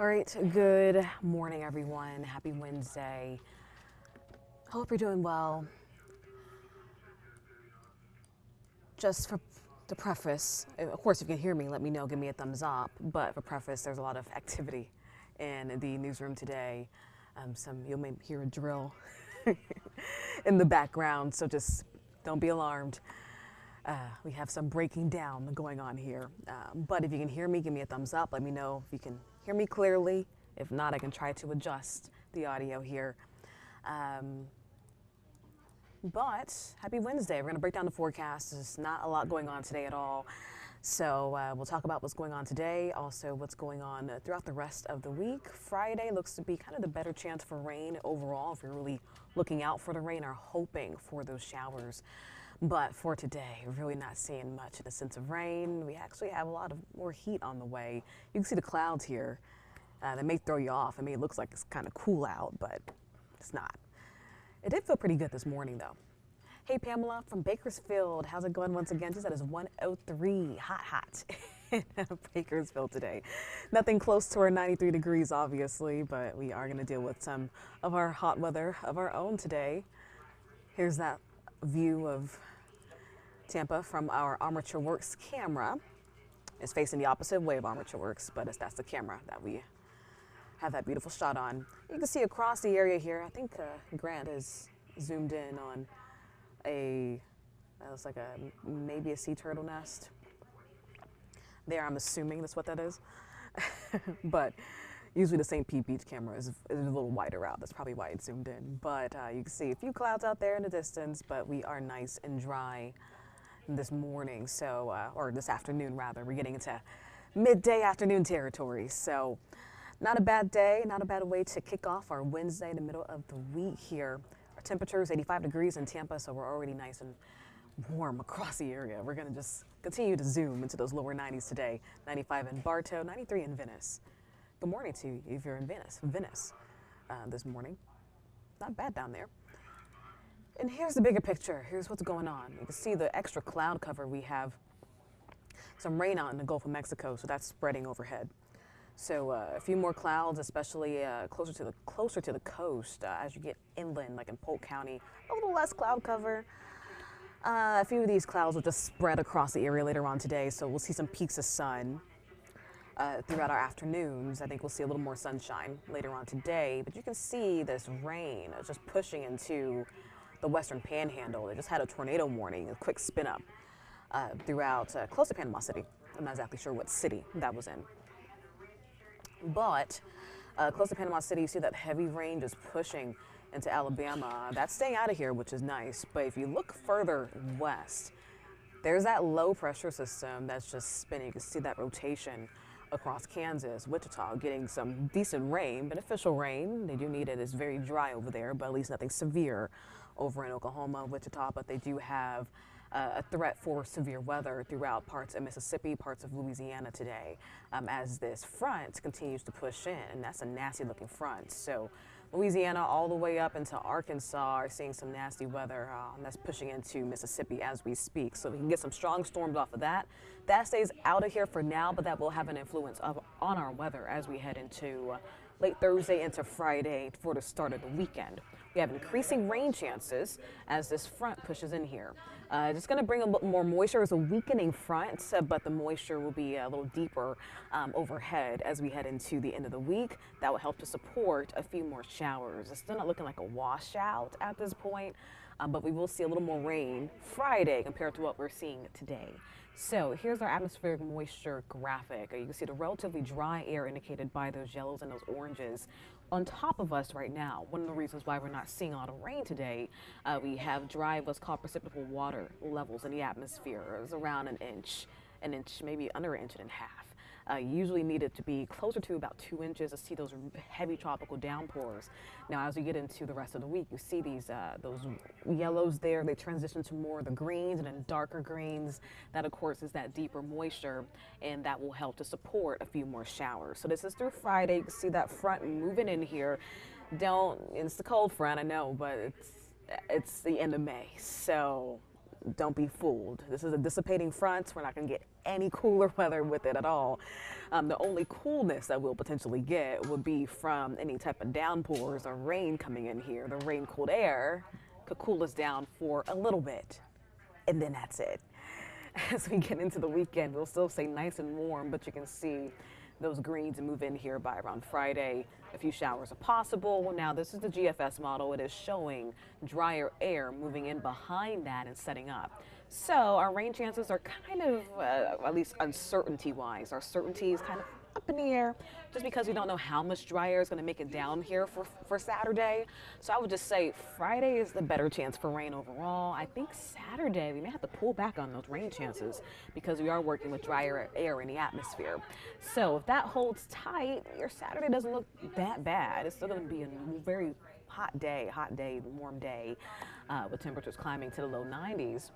All right, good morning, everyone. Happy Wednesday. Hope you're doing well. Just for the preface, of course, if you can hear me, let me know, give me a thumbs up. But for preface, there's a lot of activity in the newsroom today. You may hear a drill in the background, so just don't be alarmed. We have some breaking down going on here. But if you can hear me, give me a thumbs up. Let me know if you can hear me clearly. If not, I can try to adjust the audio here. But happy Wednesday. We're going to break down the forecast. There's not a lot going on today at all. So we'll talk about what's going on today, also what's going on throughout the rest of the week. Friday looks to be kind of the better chance for rain overall, if you're really looking out for the rain or hoping for those showers. But for today, we're really not seeing much in the sense of rain. We actually have a lot of more heat on the way. You can see the clouds here. That may throw you off. I mean, it looks like it's kind of cool out, but it's not. It did feel pretty good this morning, though. Hey, Pamela from Bakersfield. How's it going once again? She said it's 103, hot in Bakersfield today. Nothing close to our 93 degrees, obviously, but we are going to deal with some of our hot weather of our own today. Here's that view of Tampa from our Armature Works camera. It's facing the opposite way of Armature Works, but that's the camera that we have that beautiful shot on. You can see across the area here, I think Grant is zoomed in on that looks like maybe a sea turtle nest. There, I'm assuming that's what that is. But usually the St. Pete Beach camera is a little wider out. That's probably why it's zoomed in. But you can see a few clouds out there in the distance, but we are nice and dry this morning, so or this afternoon rather. We're getting into midday afternoon territory, so not a bad day, not a bad way to kick off our Wednesday in the middle of the week here. Our temperature is 85 degrees in Tampa, so we're already nice and warm across the area. We're going to just continue to zoom into those lower 90s today. 95 in Bartow, 93 in Venice. Good morning to you if you're in Venice this morning. Not bad down there. And here's the bigger picture. Here's what's going on. You can see the extra cloud cover. We have some rain out in the Gulf of Mexico, so that's spreading overhead. So a few more clouds, especially closer to the coast as you get inland, like in Polk County. A little less cloud cover. A few of these clouds will just spread across the area later on today, so we'll see some peaks of sun throughout our afternoons. I think we'll see a little more sunshine later on today, but you can see this rain just pushing into the western panhandle. They just had a tornado warning, a quick spin up throughout close to Panama City. I'm not exactly sure what city that was in. But close to Panama City, you see that heavy rain just pushing into Alabama. That's staying out of here, which is nice. But if you look further west, there's that low pressure system that's just spinning. You can see that rotation across Kansas, Wichita, getting some decent rain, beneficial rain. They do need it. It's very dry over there, but at least nothing severe over in Oklahoma, Wichita. But they do have a threat for severe weather throughout parts of Mississippi, parts of Louisiana today, as this front continues to push in. And that's a nasty looking front. So Louisiana all the way up into Arkansas are seeing some nasty weather that's pushing into Mississippi as we speak. So we can get some strong storms off of that. That stays out of here for now, but that will have an influence on our weather as we head into late Thursday into Friday for the start of the weekend. We have increasing rain chances as this front pushes in here. It's going to bring a little more moisture. It's a weakening front, but the moisture will be a little deeper overhead as we head into the end of the week. That will help to support a few more showers. It's still not looking like a washout at this point, but we will see a little more rain Friday compared to what we're seeing today. So here's our atmospheric moisture graphic. You can see the relatively dry air indicated by those yellows and those oranges on top of us right now. One of the reasons why we're not seeing a lot of rain today, we have dry, what's called precipitable water levels in the atmosphere. It's around an inch, maybe under an inch and a half. Usually needed to be closer to about 2 inches to see those heavy tropical downpours. Now, as we get into the rest of the week, you see those yellows there. They transition to more of the greens and then darker greens. That, of course, is that deeper moisture, and that will help to support a few more showers. So this is through Friday. You can see that front moving in here. It's the cold front, I know, but it's the end of May. So don't be fooled. This is a dissipating front. We're not going to get any cooler weather with it at all. The only coolness that we'll potentially get would be from any type of downpours or rain coming in here. The rain cooled air could cool us down for a little bit, and then that's it. As we get into the weekend, we'll still stay nice and warm, but you can see those greens move in here by around Friday. A few showers are possible. Well, now this is the GFS model. It is showing drier air moving in behind that and setting up. So our rain chances are kind of, at least uncertainty-wise, our certainty is kind of up in the air just because we don't know how much dry air is going to make it down here for Saturday. So I would just say Friday is the better chance for rain overall. I think Saturday we may have to pull back on those rain chances because we are working with drier air in the atmosphere. So if that holds tight, your Saturday doesn't look that bad. It's still going to be a very hot day, warm day with temperatures climbing to the low 90s.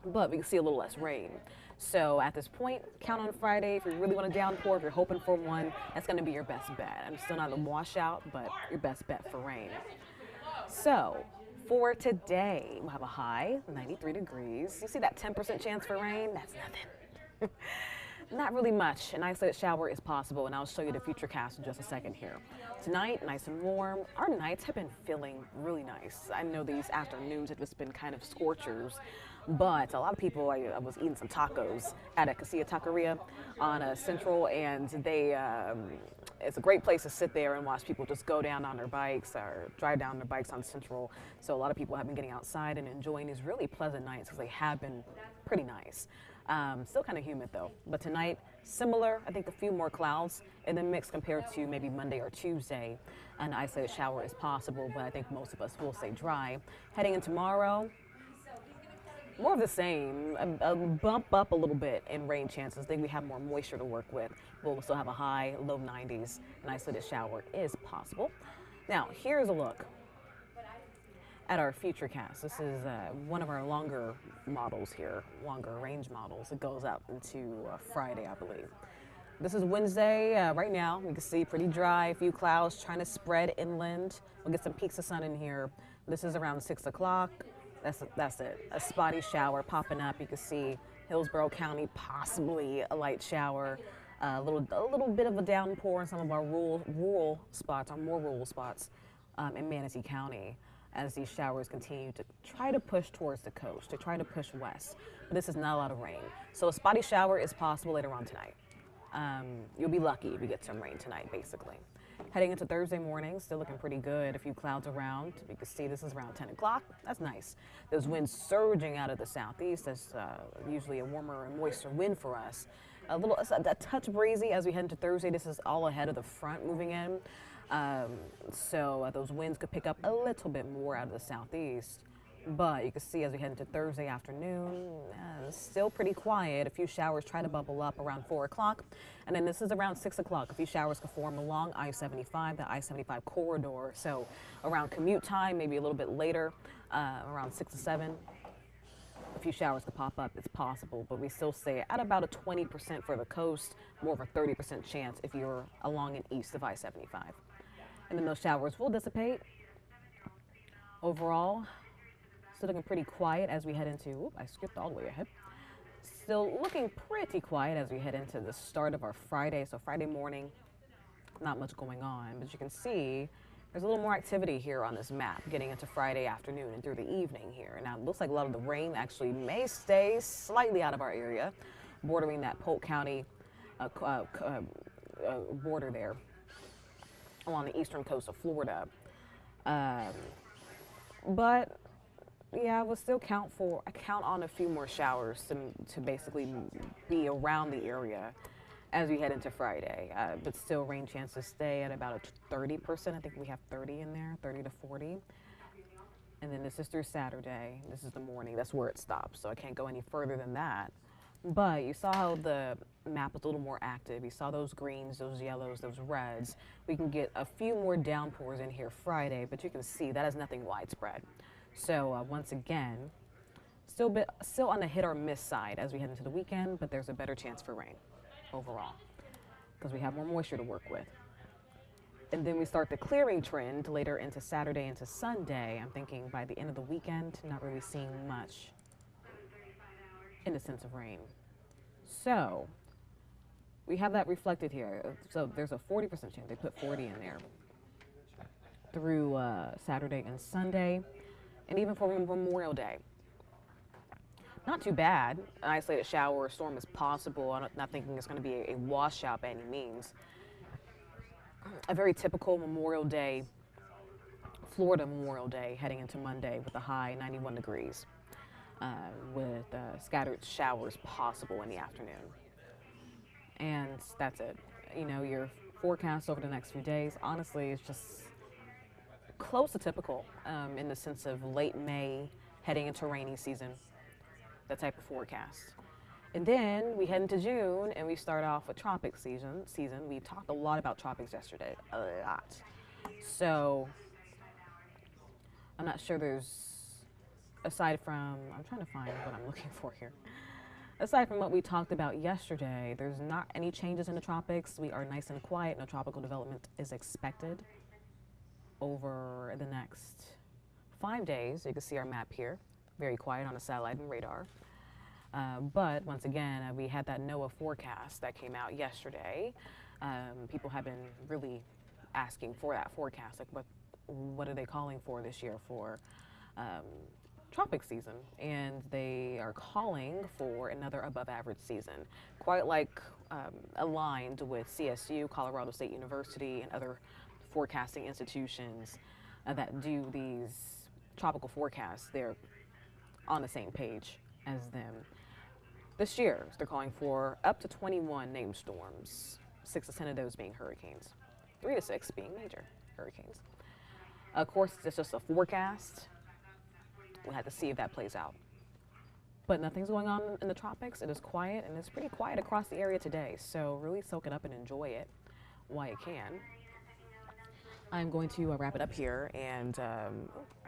But we can see a little less rain. So at this point, count on Friday. If you really want a downpour, if you're hoping for one, that's going to be your best bet. I'm still not a washout, but your best bet for rain. So for today, we'll have a high, 93 degrees. You see that 10% chance for rain? That's nothing. Not really much. An isolated shower is possible, and I'll show you the futurecast in just a second here. Tonight, nice and warm. Our nights have been feeling really nice. I know these afternoons have just been kind of scorchers, but a lot of people, I was eating some tacos at a Casilla Taqueria on Central, and it's a great place to sit there and watch people just go down on their bikes or drive down their bikes on Central. So a lot of people have been getting outside and enjoying these really pleasant nights because they have been pretty nice. Still kind of humid though, but tonight similar. I think a few more clouds in the mix compared to maybe Monday or Tuesday. An isolated shower is possible, but I think most of us will stay dry. Heading in tomorrow, more of the same, a bump up a little bit in rain chances. I think we have more moisture to work with. We'll still have a high, low 90s. An isolated shower is possible. Now, here's a look at our futurecast. This is one of our longer models here, longer range models. It goes out into Friday, I believe. This is Wednesday. Right now, we can see pretty dry, a few clouds trying to spread inland. We'll get some peaks of sun in here. This is around 6 o'clock. That's it. A spotty shower popping up. You can see Hillsborough County, possibly a light shower. A little bit of a downpour in some of our rural spots, our more rural spots in Manatee County, as these showers continue to try to push towards the coast, to try to push west. But this is not a lot of rain. So a spotty shower is possible later on tonight. You'll be lucky if you get some rain tonight, basically. Heading into Thursday morning, still looking pretty good. A few clouds around. You can see this is around 10 o'clock. That's nice. Those winds surging out of the southeast. That's usually a warmer and moister wind for us. A touch breezy as we head into Thursday. This is all ahead of the front moving in. So those winds could pick up a little bit more out of the southeast. But you can see as we head into Thursday afternoon, still pretty quiet. A few showers try to bubble up around 4 o'clock. And then this is around 6 o'clock. A few showers could form along I-75, the I-75 corridor. So around commute time, maybe a little bit later, around 6 to 7. A few showers could pop up. It's possible, but we still say at about a 20% for the coast, more of a 30% chance if you're along and east of I-75. And then those showers will dissipate. Overall, still looking pretty quiet as we head into, I skipped all the way ahead. Still looking pretty quiet as we head into the start of our Friday. So Friday morning, not much going on, but you can see there's a little more activity here on this map getting into Friday afternoon and through the evening here. Now it looks like a lot of the rain actually may stay slightly out of our area, bordering that Polk County border there along the eastern coast of Florida. But yeah, we'll still count on a few more showers to basically be around the area as we head into Friday. But still rain chances stay at about a 30%. I think we have 30 in there, 30 to 40. And then this is through Saturday. This is the morning. That's where it stops. So I can't go any further than that. But you saw how the map was a little more active. You saw those greens, those yellows, those reds. We can get a few more downpours in here Friday, but you can see that is nothing widespread. So once again, still on the hit or miss side as we head into the weekend, but there's a better chance for rain overall because we have more moisture to work with. And then we start the clearing trend later into Saturday into Sunday. I'm thinking by the end of the weekend, not really seeing much in the sense of rain. So we have that reflected here. So there's a 40% chance. They put 40 in there through Saturday and Sunday, and even for Memorial Day. Not too bad. An isolated shower or storm is possible. I'm not thinking it's going to be a washout by any means. A very typical Memorial Day, Florida Memorial Day, heading into Monday with a high 91 degrees, with scattered showers possible in the afternoon. And that's it. You know, your forecast over the next few days, honestly, is just close to typical, in the sense of late May, heading into rainy season, that type of forecast. And then we head into June and we start off with tropics season. We talked a lot about tropics yesterday, a lot. So I'm not sure aside from, I'm trying to find what I'm looking for here. Aside from what we talked about yesterday, there's not any changes in the tropics. We are nice and quiet. No tropical development is expected over the next 5 days. You can see our map here, very quiet on the satellite and radar. But once again, we had that NOAA forecast that came out yesterday. People have been really asking for that forecast, like what are they calling for this year for tropic season? And they are calling for another above average season, quite like aligned with CSU, Colorado State University, and other forecasting institutions that do these tropical forecasts. They're on the same page as them. This year, they're calling for up to 21 named storms, 6 to 10 of those being hurricanes, 3 to 6 being major hurricanes. Of course, it's just a forecast. We'll have to see if that plays out. But nothing's going on in the tropics. It is quiet, and it's pretty quiet across the area today. So really soak it up and enjoy it while you can. I'm going to wrap it up here, and I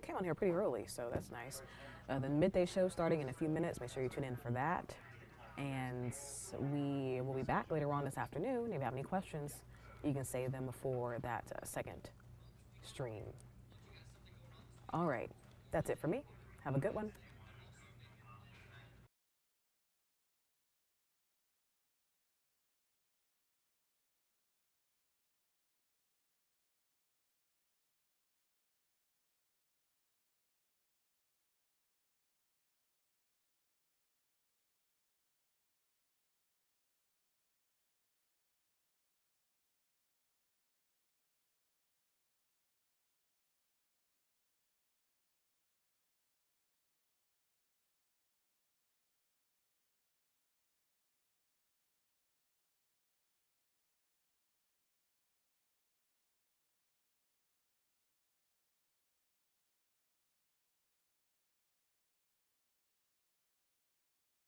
came on here pretty early, so that's nice. The midday show starting in a few minutes. Make sure you tune in for that. And we will be back later on this afternoon. If you have any questions, you can save them before that second stream. All right, that's it for me. Have a good one.